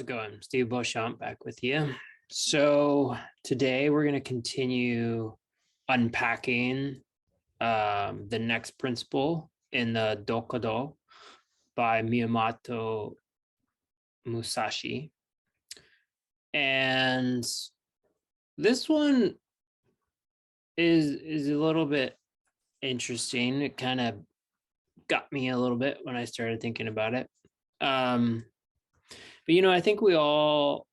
How's it going? Steve Beauchamp back with you. So today we're going to continue unpacking the next principle in the Dokkōdō by Miyamoto Musashi. And this one is a little bit interesting. It kind of got me a little bit when I started thinking about it. But, I think we all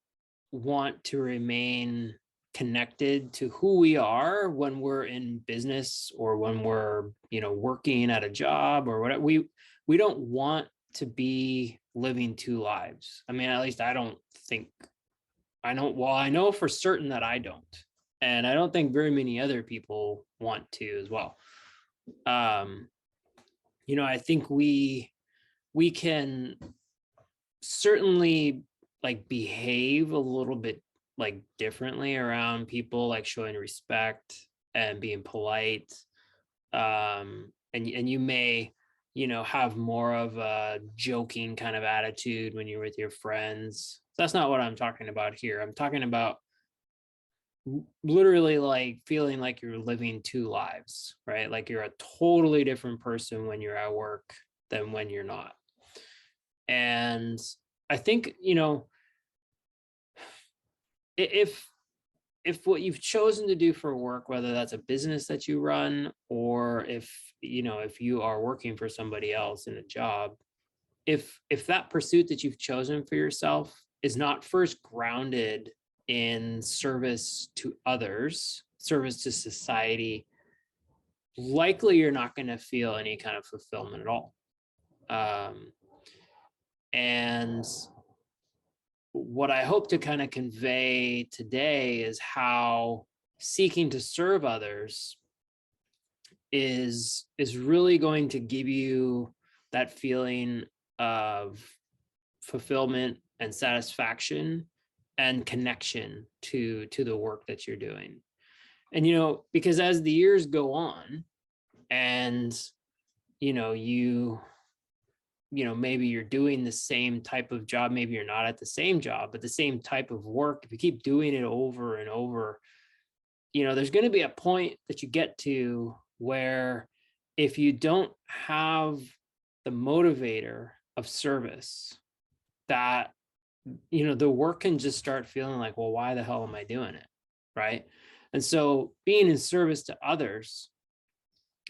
want to remain connected to who we are when we're in business or when we're, working at a job or whatever. We don't want to be living two lives. I mean, at least I don't think I know. Well, I know for certain that I don't. And I don't think very many other people want to as well. I think we can certainly behave a little bit differently around people, showing respect and being polite. And you may, have more of a joking kind of attitude when you're with your friends. That's not what I'm talking about here. I'm talking about literally feeling like you're living two lives, right? Like you're a totally different person when you're at work than when you're not. And I think, if what you've chosen to do for work, whether that's a business that you run, or if you are working for somebody else in a job, if that pursuit that you've chosen for yourself is not first grounded in service to others, service to society, likely you're not going to feel any kind of fulfillment at all. And what I hope to kind of convey today is how seeking to serve others is really going to give you that feeling of fulfillment and satisfaction and connection to the work that you're doing. And, because as the years go on and, maybe you're doing the same type of job, maybe you're not at the same job, but the same type of work, if you keep doing it over and over, there's going to be a point that you get to where if you don't have the motivator of service, that, the work can just start feeling like, well, why the hell am I doing it? Right. And so being in service to others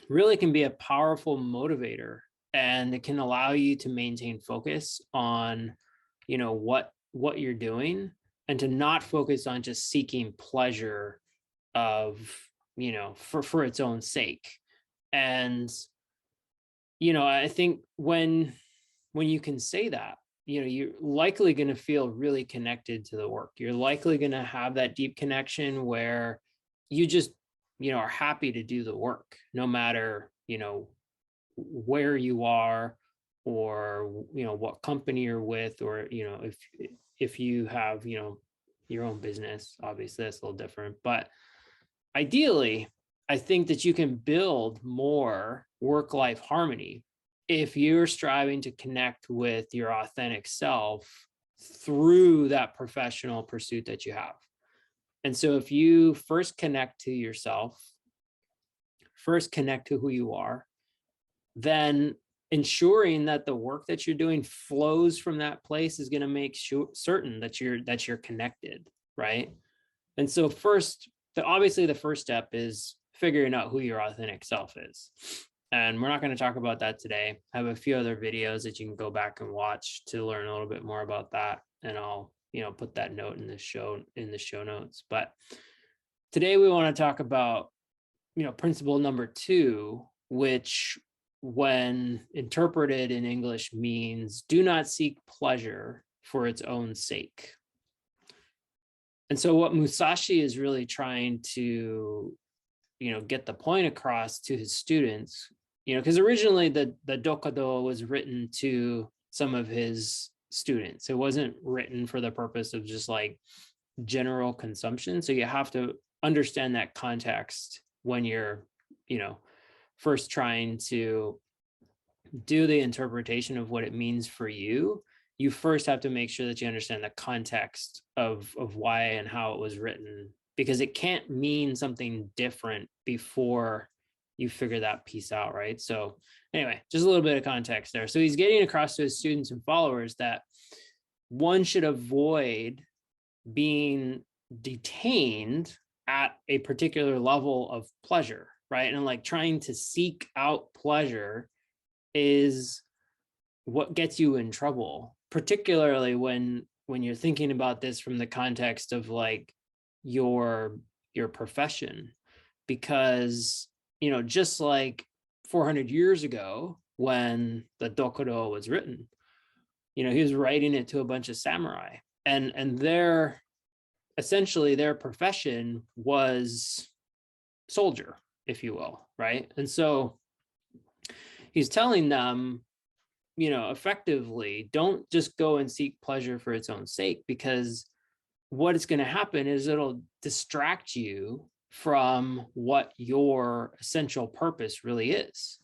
really can be a powerful motivator. And it can allow you to maintain focus on, what you're doing, and to not focus on just seeking pleasure of, for its own sake. And, I think when you can say that, you're likely going to feel really connected to the work. You're likely going to have that deep connection where you just, are happy to do the work, no matter, where you are, or what company you're with, or if you have your own business. Obviously that's a little different, but ideally I think that you can build more work-life harmony if you're striving to connect with your authentic self through that professional pursuit that you have. And so if you first connect to yourself, first connect to who you are, then ensuring that the work that you're doing flows from that place is going to make certain that you're connected, right? And so obviously the first step is figuring out who your authentic self is. And we're not going to talk about that today. I have a few other videos that you can go back and watch to learn a little bit more about that. And I'll, put that note in the show notes. But today we want to talk about, principle number 2, which when interpreted in English means do not seek pleasure for its own sake. And so what Musashi is really trying to, get the point across to his students, because originally the Dokkōdō was written to some of his students. It wasn't written for the purpose of just general consumption. So you have to understand that context when you're, first trying to do the interpretation of what it means for you you first have to make sure that you understand the context of why and how it was written, because it can't mean something different before you figure that piece out, right? So anyway, just a little bit of context there. So he's getting across to his students and followers that one should avoid being detained at a particular level of pleasure, right? And like trying to seek out pleasure is what gets you in trouble, particularly when you're thinking about this from the context of like your profession. Because just like 400 years ago when the Dokkōdō was written, he was writing it to a bunch of samurai, and their essentially their profession was soldier, if you will, right? And so he's telling them, effectively, don't just go and seek pleasure for its own sake, because what is going to happen is it'll distract you from what your essential purpose really is.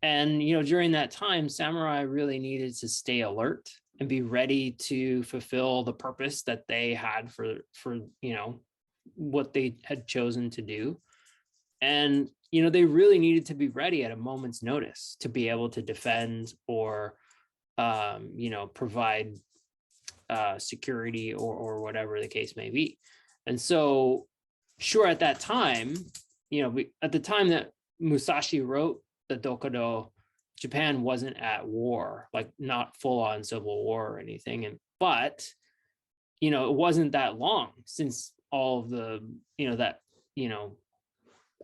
And, during that time, samurai really needed to stay alert and be ready to fulfill the purpose that they had for what they had chosen to do. And, they really needed to be ready at a moment's notice to be able to defend or, provide security or whatever the case may be. And so, sure, at that time, at the time that Musashi wrote the Dokkōdō, Japan wasn't at war, like not full on civil war or anything. But it wasn't that long since all of the,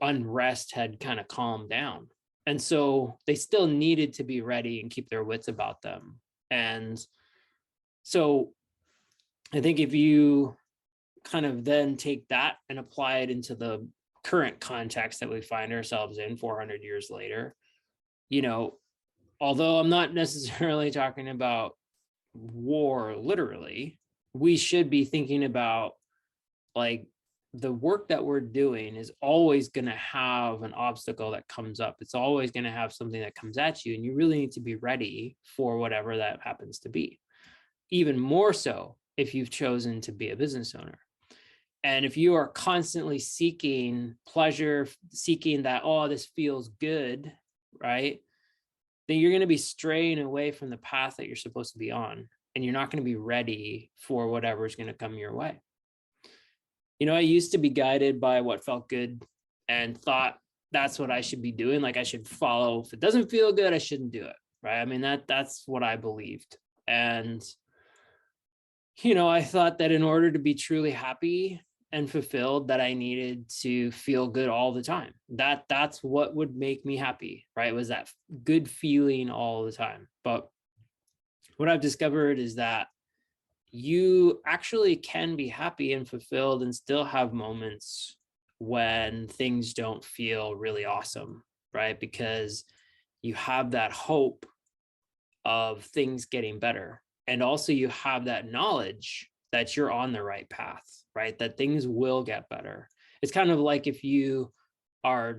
unrest had kind of calmed down. And so they still needed to be ready and keep their wits about them. And so I think if you kind of then take that and apply it into the current context that we find ourselves in 400 years later, although I'm not necessarily talking about war literally, we should be thinking about like the work that we're doing is always going to have an obstacle that comes up. It's always going to have something that comes at you, and you really need to be ready for whatever that happens to be. Even more so if you've chosen to be a business owner. And if you are constantly seeking pleasure, seeking that, oh, this feels good, right? Then you're going to be straying away from the path that you're supposed to be on. And you're not going to be ready for whatever is going to come your way. I used to be guided by what felt good and thought that's what I should be doing. Like I should follow. If it doesn't feel good, I shouldn't do it. Right. I mean, that's what I believed. And, I thought that in order to be truly happy and fulfilled, that I needed to feel good all the time. That's what would make me happy, right? Was that good feeling all the time. But what I've discovered is that you actually can be happy and fulfilled and still have moments when things don't feel really awesome, right? Because you have that hope of things getting better. And also you have that knowledge that you're on the right path, right? That things will get better. It's kind of like if you are,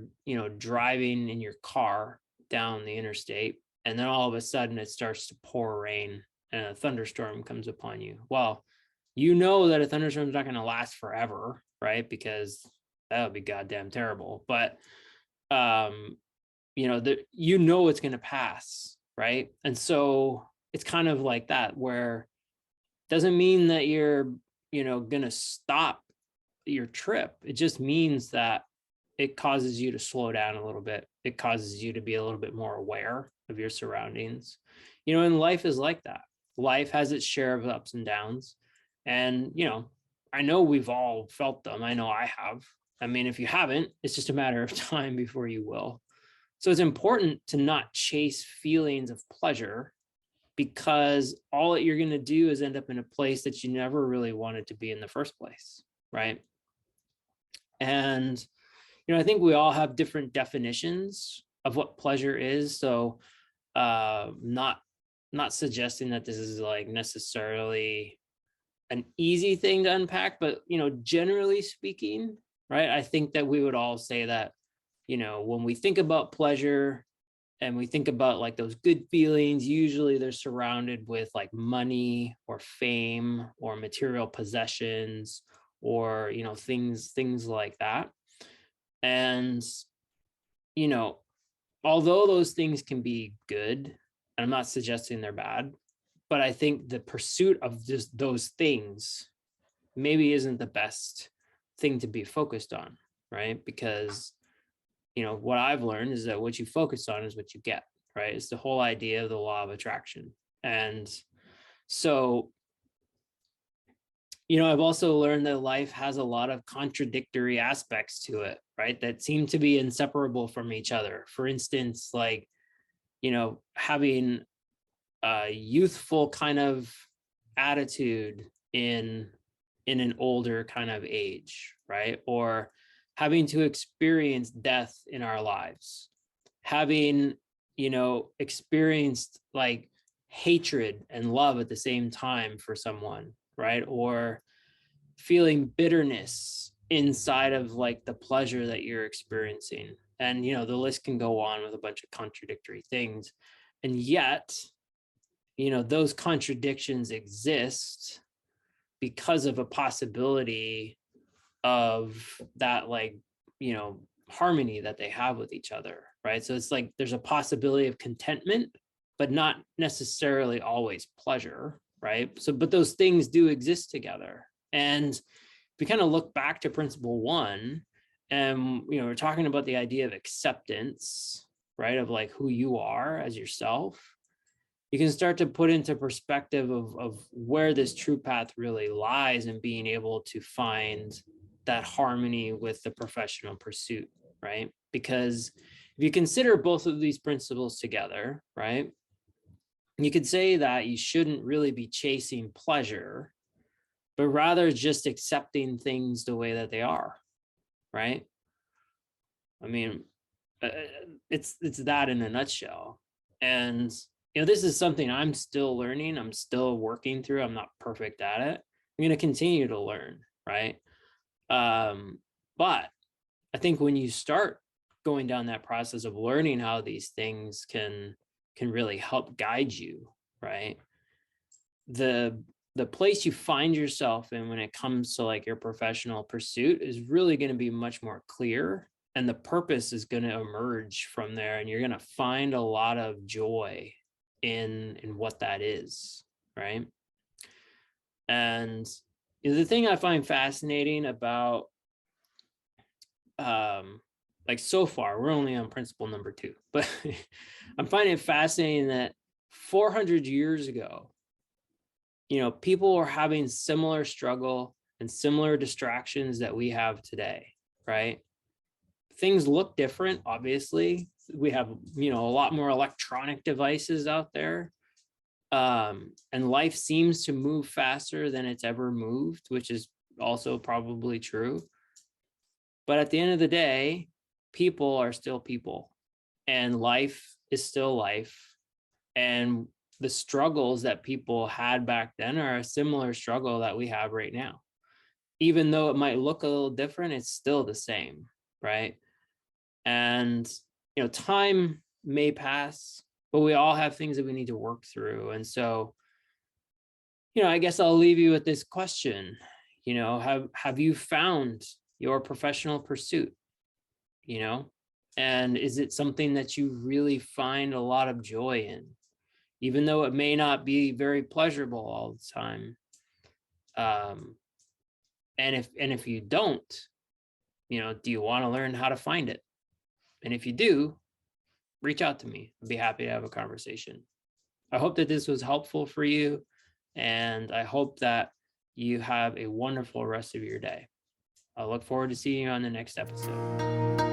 driving in your car down the interstate, and then all of a sudden it starts to pour rain and a thunderstorm comes upon you. Well, that a thunderstorm is not going to last forever, right? Because that would be goddamn terrible. But, it's going to pass, right? And so it's kind of like that, where it doesn't mean that you're, going to stop your trip. It just means that it causes you to slow down a little bit. It causes you to be a little bit more aware of your surroundings. And life is like that. Life has its share of ups and downs. And, I know we've all felt them. I know I have. I mean, if you haven't, it's just a matter of time before you will. So it's important to not chase feelings of pleasure, because all that you're going to do is end up in a place that you never really wanted to be in the first place, right? And, I think we all have different definitions of what pleasure is. So not suggesting that this is like necessarily an easy thing to unpack, but, generally speaking, right, I think that we would all say that, when we think about pleasure, and we think about like those good feelings, usually they're surrounded with like money or fame or material possessions or, you know, things like that. And, you know, although those things can be good, and I'm not suggesting they're bad, but I think the pursuit of just those things maybe isn't the best thing to be focused on, right? Because, you know, what I've learned is that what you focus on is what you get, right? It's the whole idea of the law of attraction. And so, you know, I've also learned that life has a lot of contradictory aspects to it, right? That seem to be inseparable from each other. For instance, like, you know, having a youthful kind of attitude in an older kind of age, right? Or having to experience death in our lives, having, you know, experienced like hatred and love at the same time for someone, right? Or feeling bitterness inside of like the pleasure that you're experiencing. And, you know, the list can go on with a bunch of contradictory things. And yet, you know, those contradictions exist because of a possibility of that, like, you know, harmony that they have with each other, right? So it's like there's a possibility of contentment, but not necessarily always pleasure, right? So, but those things do exist together. And if we kind of look back to principle one, and, you know, we're talking about the idea of acceptance, right? Of like who you are as yourself, you can start to put into perspective of where this true path really lies and being able to find that harmony with the professional pursuit, right? Because if you consider both of these principles together, right, you could say that you shouldn't really be chasing pleasure, but rather just accepting things the way that they are, right? I mean, it's that in a nutshell. And, you know, this is something I'm still learning. I'm still working through. I'm not perfect at it. I'm going to continue to learn, right? But I think when you start going down that process of learning how these things can really help guide you, right? The place you find yourself in when it comes to like your professional pursuit is really going to be much more clear, and the purpose is going to emerge from there, and you're going to find a lot of joy in what that is, right? And the thing I find fascinating about like so far, we're only on principle number 2, but I'm finding it fascinating that 400 years ago, you know, people were having similar struggle and similar distractions that we have today, right? Things look different, obviously. We have, you know, a lot more electronic devices out there. And life seems to move faster than it's ever moved, which is also probably true. But at the end of the day, people are still people, and life is still life. And the struggles that people had back then are a similar struggle that we have right now. Even though it might look a little different, it's still the same, right? And, you know, time may pass, but we all have things that we need to work through. And so, you know, I guess I'll leave you with this question. You know, have you found your professional pursuit? You know, and is it something that you really find a lot of joy in, even though it may not be very pleasurable all the time? And if you don't, you know, do you want to learn how to find it? And if you do, reach out to me. I'd be happy to have a conversation. I hope that this was helpful for you, and I hope that you have a wonderful rest of your day. I look forward to seeing you on the next episode.